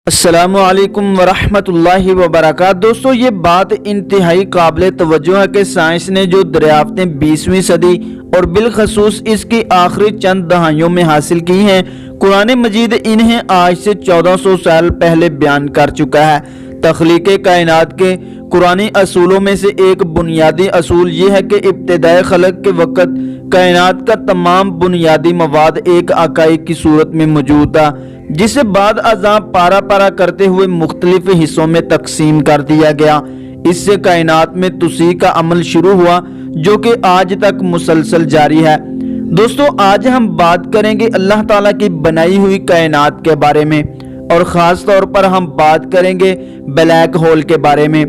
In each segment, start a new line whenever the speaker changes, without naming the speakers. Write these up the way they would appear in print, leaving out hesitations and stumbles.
السلام علیکم ورحمۃ اللہ وبرکاتہ۔ دوستو، یہ بات انتہائی قابل توجہ ہے کہ سائنس نے جو دریافتیں 20ویں صدی اور بالخصوص اس کی آخری چند دہائیوں میں حاصل کی ہیں، قرآن مجید انہیں آج سے 1400 سال پہلے بیان کر چکا ہے۔ تخلیق کائنات کے قرآنی اصولوں میں سے ایک بنیادی اصول یہ ہے کہ ابتدائے خلق کے وقت کائنات کا تمام بنیادی مواد ایک اکائی کی صورت میں موجود تھا، جسے بعد ازاں پارا پارا کرتے ہوئے مختلف حصوں میں تقسیم کر دیا گیا۔ اس سے کائنات میں توسیع کا عمل شروع ہوا جو کہ آج تک مسلسل جاری ہے۔ دوستو، آج ہم بات کریں گے اللہ تعالیٰ کی بنائی ہوئی کائنات کے بارے میں، اور خاص طور پر ہم بات کریں گے بلیک ہول کے بارے میں۔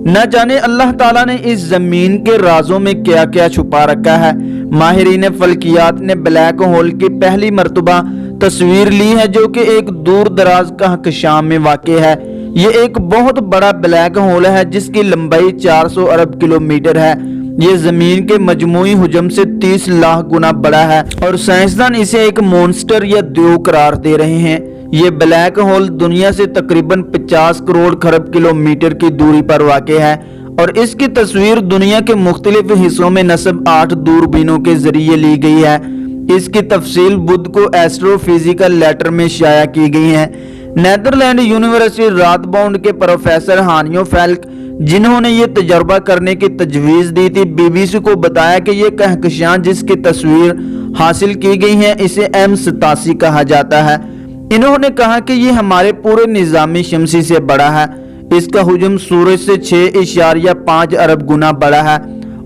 نہ جانے اللہ تعالیٰ نے اس زمین کے رازوں میں کیا کیا چھپا رکھا ہے۔ ماہرین فلکیات نے بلیک ہول کی پہلی مرتبہ تصویر لی ہے جو کہ ایک دور دراز کہکشاں میں واقع ہے۔ یہ ایک بہت بڑا بلیک ہول ہے جس کی لمبائی 400 ارب کلومیٹر ہے۔ یہ زمین کے مجموعی حجم سے 30 لاکھ گنا بڑا ہے، اور سائنسدان اسے ایک مونسٹر یا دیو قرار دے رہے ہیں۔ یہ بلیک ہول دنیا سے تقریباً 50 کروڑ خرب کلومیٹر کی دوری پر واقع ہے، اور اس کی تصویر دنیا کے مختلف حصوں میں نصب 8 دوربینوں کے ذریعے لی گئی ہے۔ اس کی تفصیل بدھ کو ایسٹرو فزیکل لیٹر میں شائع کی گئی ہے۔ نیدرلینڈ یونیورسٹی رات باؤنڈ کے پروفیسر ہانیو فیلک، جنہوں نے یہ تجربہ کرنے کی تجویز دی تھی، BBC کو بتایا کہ یہ کہکشاں جس کی تصویر حاصل کی گئی ہے اسے M87 کہا جاتا ہے۔ انہوں نے کہا کہ یہ ہمارے پورے نظام شمسی سے بڑا ہے۔ اس کا حجم سورج سے 6.5 ارب گنا بڑا ہے،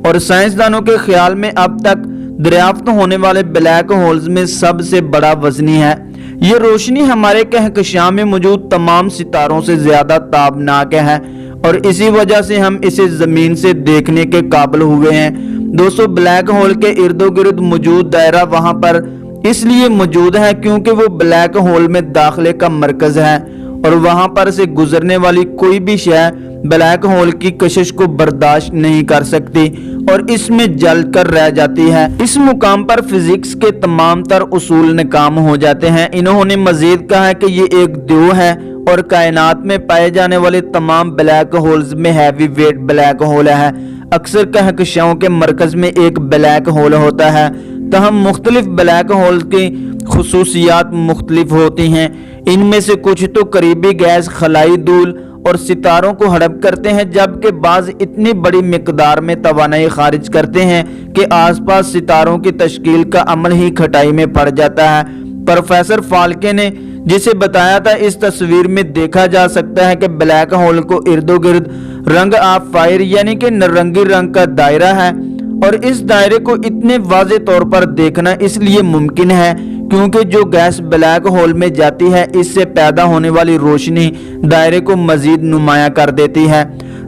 اور سائنسدانوں کے خیال میں اب تک دریافت ہونے والے بلیک ہولز میں سب سے بڑا وزنی ہے۔ یہ روشنی ہمارے کہکشاں میں موجود تمام ستاروں سے زیادہ تابناک ہے، اور اسی وجہ سے ہم اسے زمین سے دیکھنے کے قابل ہوئے ہیں۔ دوستو، بلیک ہول کے ارد و گرد موجود دائرہ وہاں پر اس لیے موجود ہے کیونکہ وہ بلیک ہول میں داخلے کا مرکز ہے، اور وہاں پر سے گزرنے والی کوئی بھی شے بلیک ہول کی کشش کو برداشت نہیں کر سکتی اور اس میں جل کر رہ جاتی ہے۔ اس مقام پر فزکس کے تمام تر اصول ناکام ہو جاتے ہیں۔ انہوں نے مزید کہا کہ یہ ایک دیو ہے، اور کائنات میں پائے جانے والے تمام بلیک ہولز میں ہیوی ویٹ بلیک ہول ہے۔ اکثر کہکشاؤں کے مرکز میں ایک بلیک ہول ہوتا ہے، تاہم مختلف بلیک ہول کی خصوصیات مختلف ہوتی ہیں۔ ان میں سے کچھ تو قریبی گیس، خلائی دھول اور ستاروں کو ہڑپ کرتے ہیں، جبکہ بعض اتنی بڑی مقدار میں توانائی خارج کرتے ہیں کہ آس پاس ستاروں کی تشکیل کا عمل ہی کھٹائی میں پڑ جاتا ہے۔ پروفیسر فالکے نے جسے بتایا تھا، اس تصویر میں دیکھا جا سکتا ہے کہ بلیک ہول کو ارد و گرد رنگ آف فائر یعنی کہ نارنگی رنگ کا دائرہ ہے، اور اس دائرے کو اتنے واضح طور پر دیکھنا اس لیے ممکن ہے کیونکہ جو گیس بلیک ہول میں جاتی ہے اس سے پیدا ہونے والی روشنی دائرے کو مزید نمایاں کر دیتی ہے۔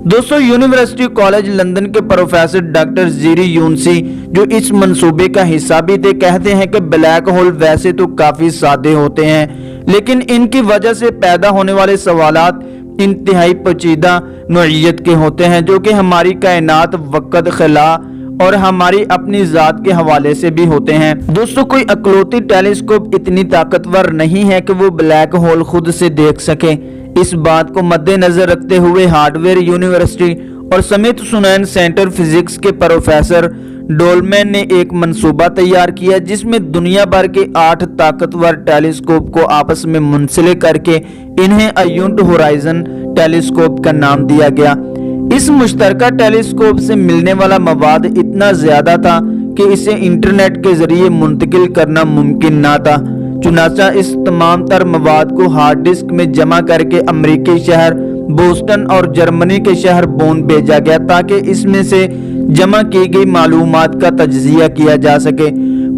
دوستو، یونیورسٹی کالج لندن کے پروفیسر ڈاکٹر زیری یونسی، جو اس منصوبے کا حصہ بھی تھے، کہتے ہیں کہ بلیک ہول ویسے تو کافی سادے ہوتے ہیں، لیکن ان کی وجہ سے پیدا ہونے والے سوالات انتہائی پیچیدہ نوعیت کے ہوتے ہیں، جو کہ ہماری کائنات، وقت، خلا اور ہماری اپنی ذات کے حوالے سے بھی ہوتے ہیں۔ دوستو، کوئی اکلوتی ٹیلیسکوپ اتنی طاقتور نہیں ہے کہ وہ بلیک ہول خود سے دیکھ سکے۔ اس بات کو مد نظر رکھتے ہوئے ہارڈ ویئر یونیورسٹی اور سمتھ سونین سینٹر فزکس کے پروفیسر ڈولمین نے ایک منصوبہ تیار کیا جس میں دنیا بھر کے 8 طاقتور ٹیلیسکوپ کو آپس میں منسلک کر کے انہیں ایونٹ ہورائزن ٹیلیسکوپ کا نام دیا گیا۔ اس مشترکہ ٹیلیسکوپ سے ملنے والا مواد اتنا زیادہ تھا کہ اسے انٹرنیٹ کے ذریعے منتقل کرنا ممکن نہ تھا۔ چنانچہ اس تمام تر مواد کو ہارڈ ڈسک میں جمع کر کے امریکی شہر بوسٹن اور جرمنی کے شہر بون بھیجا گیا تاکہ اس میں سے جمع کی گئی معلومات کا تجزیہ کیا جا سکے۔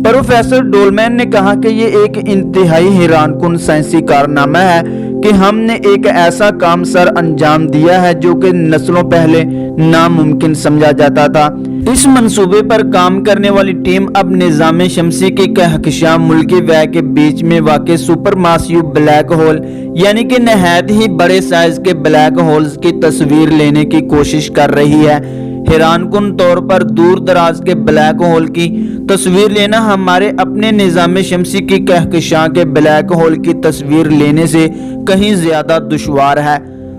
پروفیسر ڈولمین نے کہا کہ یہ ایک انتہائی حیران کن سائنسی کارنامہ ہے کہ ہم نے ایک ایسا کام سر انجام دیا ہے جو کہ نسلوں پہلے ناممکن سمجھا جاتا تھا۔ اس منصوبے پر کام کرنے والی ٹیم اب نظام شمسی کی کہکشاں ملکی وے کے بیچ میں واقع سپر ماسیو بلیک ہول یعنی کہ نہایت ہی بڑے سائز کے بلیک ہولز کی تصویر لینے کی کوشش کر رہی ہے۔ حیران کن طور پر دور دراز کے بلیک ہول کی تصویر لینا ہمارے اپنے نظام شمسی کی کہکشاں کے بلیک ہول کی تصویر لینے سے کہیں زیادہ دشوار ہے۔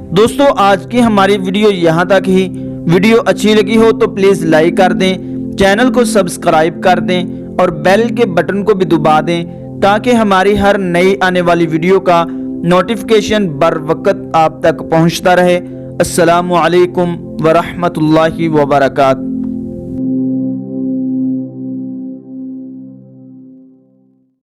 دوستو آج کی ہماری ویڈیو یہاں تک ہی۔ ویڈیو اچھی لگی ہو تو پلیز لائک کر دیں، چینل کو سبسکرائب کر دیں اور بیل کے بٹن کو بھی دبا دیں تاکہ ہماری ہر نئی آنے والی ویڈیو کا نوٹیفیکیشن بر وقت آپ تک پہنچتا رہے۔ السلام علیکم ورحمۃ اللہ وبرکاتہ۔